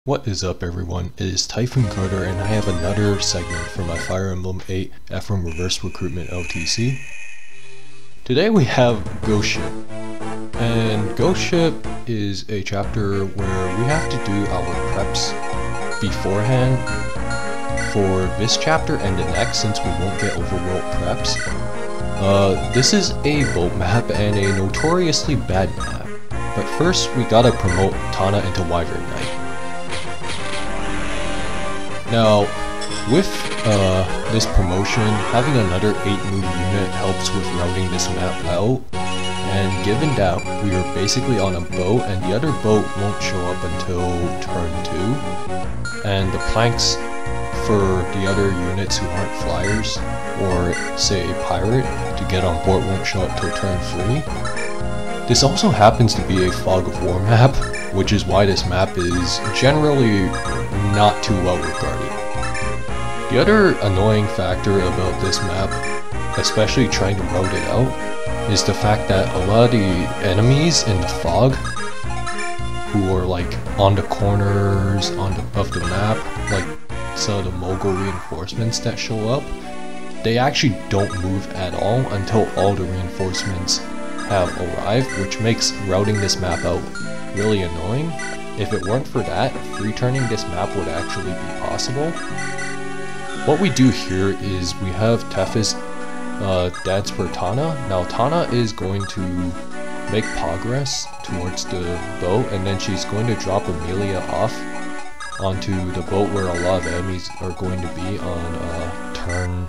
What is up everyone, it is Typhoon Carter and I have another segment for my Fire Emblem 8 Ephraim Reverse Recruitment LTC. Today we have Ghost Ship, and Ghost Ship is a chapter where we have to do our preps beforehand for this chapter and the next, since we won't get overworld preps. This is a boat map and a notoriously bad map, but first we gotta promote Tana into Wyvern Knight. Now, with this promotion, having another 8-move unit helps with routing this map out, and given that we are basically on a boat and the other boat won't show up until turn 2, and the planks for the other units who aren't flyers, or say a pirate, to get on board won't show up till turn 3. This also happens to be a Fog of War map, which is why this map is generally not too well regarded. The other annoying factor about this map, especially trying to route it out, is the fact that a lot of the enemies in the fog, who are like on the corners of the map, like some of the mogul reinforcements that show up, they actually don't move at all until all the reinforcements have arrived, which makes routing this map out really annoying. If it weren't for that, returning this map would actually be possible. What we do here is we have Tefis dance for Tana. Now Tana is going to make progress towards the boat, and then she's going to drop Amelia off onto the boat where a lot of enemies are going to be on turn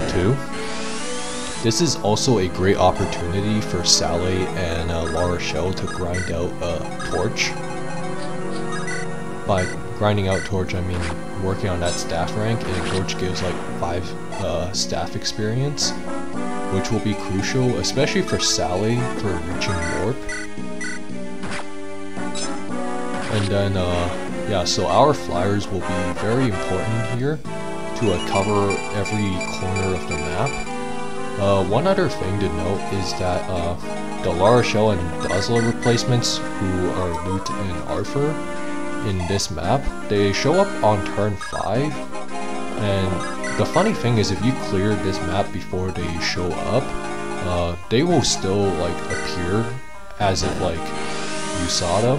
2. This is also a great opportunity for Saleh and La Rochelle to grind out Torch. By grinding out Torch, I mean working on that staff rank, and Torch gives like 5 staff experience, which will be crucial, especially for Saleh for reaching Warp. And then, yeah, so our flyers will be very important here to cover every corner of the map. One other thing to note is that the La Rochelle and Dazzler replacements, who are Lute and Arthur in this map, they show up on turn 5, and the funny thing is if you clear this map before they show up, they will still like appear as if like you saw them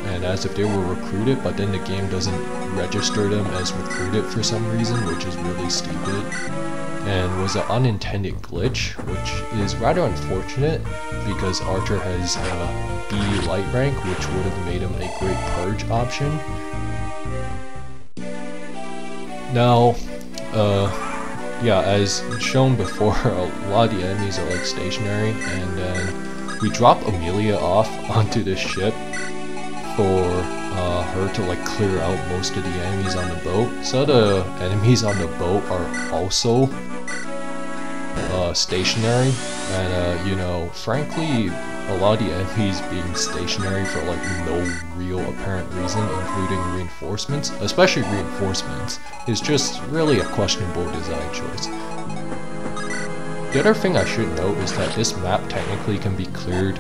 and as if they were recruited, but then the game doesn't register them as recruited for some reason, which is really stupid and was an unintended glitch, which is rather unfortunate because Archer has B light rank, which would have made him a great purge option. Now, yeah, as shown before, a lot of the enemies are like stationary, and then we drop Amelia off onto this ship for her to like clear out most of the enemies on the boat. So the enemies on the boat are also stationary, and you know, frankly, a lot of the enemies being stationary for like no real apparent reason, including reinforcements, especially reinforcements, is just really a questionable design choice. The other thing I should note is that this map technically can be cleared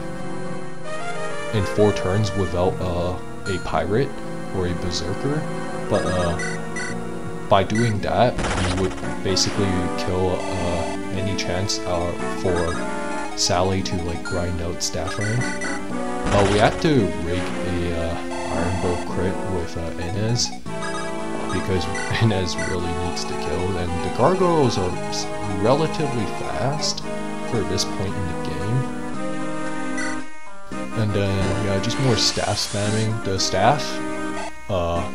in 4 turns without a pirate or a berserker, but by doing that, you would basically kill any chance for Saleh to like grind out staff rank. We have to rig a Iron Bow crit with Inez, because Inez really needs to kill, and the gargoyles are relatively fast for this point in the game. And then, yeah, just more staff spamming. The staff,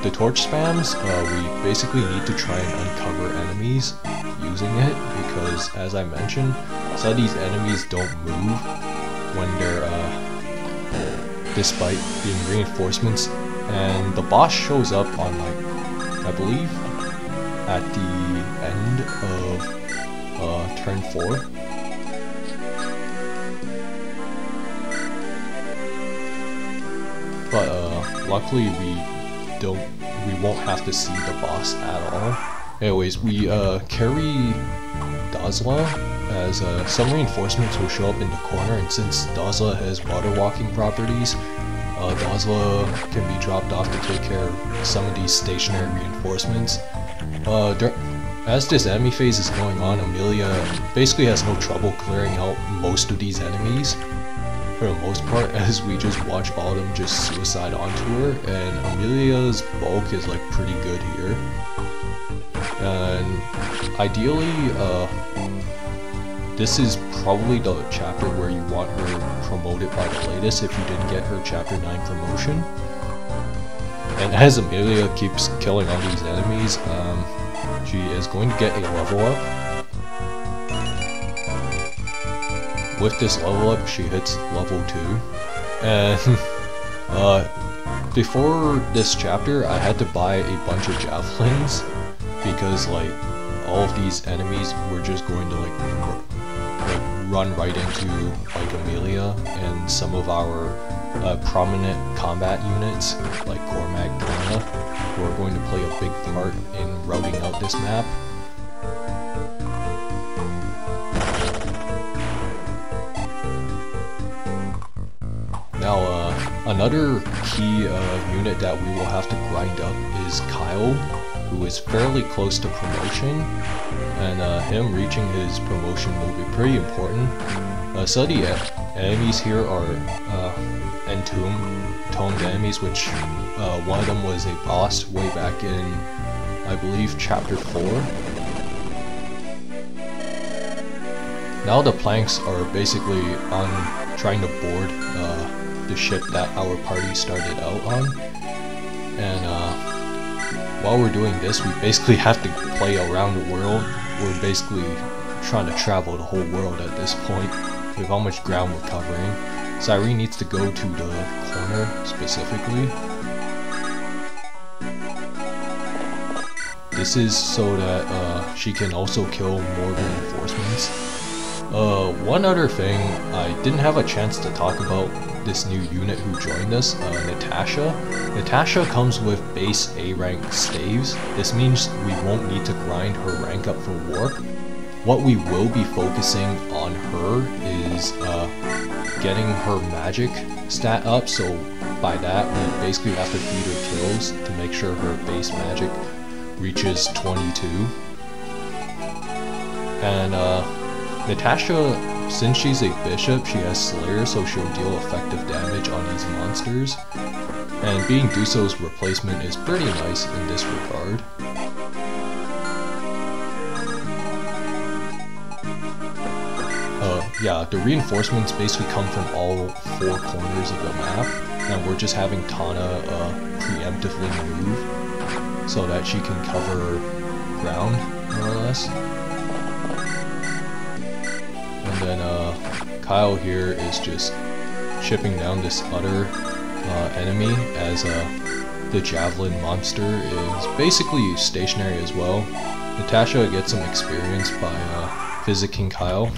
the torch spams, we basically need to try and uncover enemies using it, because as I mentioned, some of these enemies don't move when they're, despite being reinforcements, and the boss shows up on like, I believe, at the end of turn 4. But luckily we won't have to see the boss at all. Anyways, we carry Dazzler, as some reinforcements will show up in the corner, and since Dazzler has water walking properties, Dazla can be dropped off to take care of some of these stationary reinforcements. As this enemy phase is going on, Amelia basically has no trouble clearing out most of these enemies, for the most part, as we just watch all of them just suicide onto her, and Amelia's bulk is like pretty good here. And ideally, this is probably the chapter where you want her promoted by the latest if you didn't get her chapter 9 promotion. And as Amelia keeps killing all these enemies, she is going to get a level up. With this level up, she hits level 2. And before this chapter, I had to buy a bunch of javelins because like all of these enemies were just going to like run right into like Amelia and some of our prominent combat units like Cormac, Tana, who are going to play a big part in routing out this map. Now, another key unit that we will have to grind up is Kyle, who is fairly close to promotion, and him reaching his promotion will be pretty important. Some of the enemies here are Entombed enemies, which one of them was a boss way back in, I believe, chapter 4. Now the planks are basically on trying to board the ship that our party started out on, and while we're doing this, we basically have to play around the world. We're basically trying to travel the whole world at this point, with how much ground we're covering. Syrene needs to go to the corner specifically. This is so that she can also kill more reinforcements. One other thing, I didn't have a chance to talk about this new unit who joined us, Natasha. Natasha comes with base A rank staves. This means we won't need to grind her rank up for warp. What we will be focusing on her is getting her magic stat up, so by that we basically have to feed her kills to make sure her base magic reaches 22. And Natasha, since she's a bishop, she has Slayer, so she'll deal effective damage on these monsters. And being Duso's replacement is pretty nice in this regard. Yeah, the reinforcements basically come from all 4 corners of the map, and we're just having Tana preemptively move so that she can cover ground, more or less. And then Kyle here is just chipping down this other enemy, as the Javelin monster is basically stationary as well. Natasha gets some experience by physicking Kyle.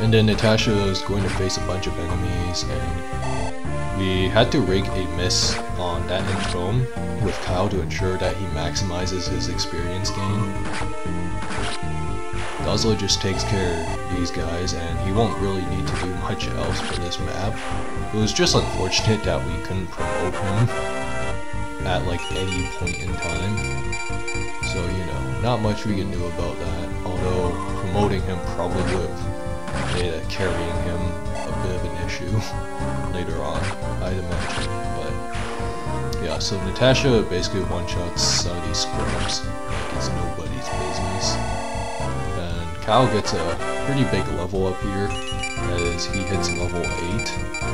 And then Natasha is going to face a bunch of enemies, and we had to rig a miss on that Entombed with Kyle to ensure that he maximizes his experience gain. Dazla just takes care of these guys, and he won't really need to do much else for this map. It was just unfortunate that we couldn't promote him at like any point in time. So, you know, not much we can do about that, although promoting him probably would have made carrying him a bit of an issue later on, I'd imagine. But yeah, so Natasha basically one-shots some of these squirms like it's nobody's business. And Kyle gets a pretty big level up here as he hits level 8.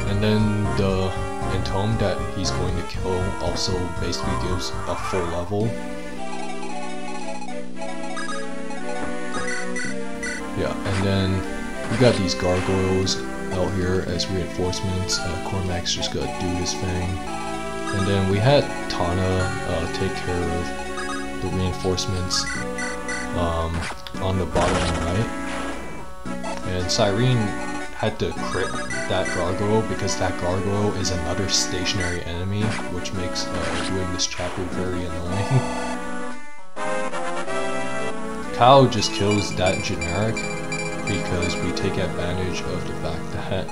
And then the Entombed that he's going to kill also basically gives a full level. Yeah, and then we got these gargoyles out here as reinforcements. Cormac's just gotta do his thing. And then we had Tana take care of the reinforcements on the bottom right. And Syrene had to crit that gargoyle because that gargoyle is another stationary enemy, which makes doing this chapter very annoying. Kyle just kills that generic because we take advantage of the fact that,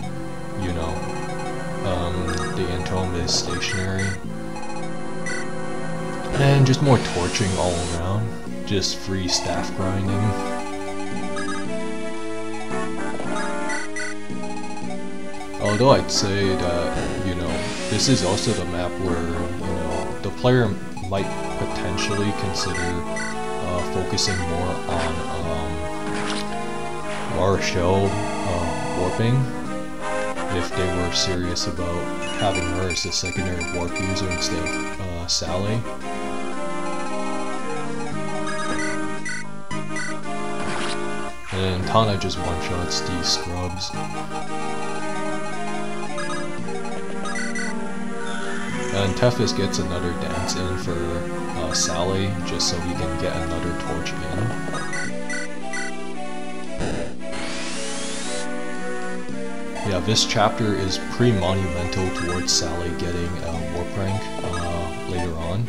you know, the Entombed is stationary. And just more torching all around, just free staff grinding. Although I'd say that, you know, this is also the map where, you know, the player might potentially consider focusing more on our show warping, if they were serious about having her as a secondary warp user instead of Saleh. And Tana just one-shots these scrubs. And Tefis gets another dance in for Saleh, just so he can get another torch in. Yeah, this chapter is pretty monumental towards Saleh getting a warp rank later on.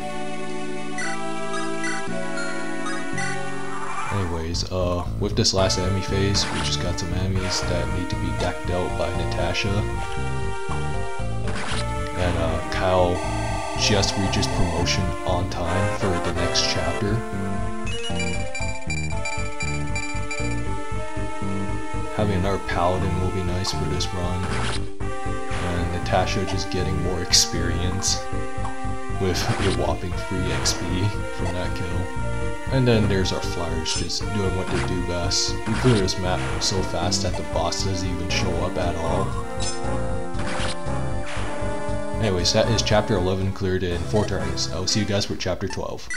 Anyways, with this last enemy phase, we just got some enemies that need to be decked out by Natasha. And Kyle just reaches promotion on time for the next chapter. Having another paladin will be nice for this run. And Natasha just getting more experience with a whopping free XP from that kill. And then there's our flyers just doing what they do best. We clear this map so fast that the boss doesn't even show up at all. Anyways, that is chapter 11 cleared in 4 turns. I will see you guys for chapter 12.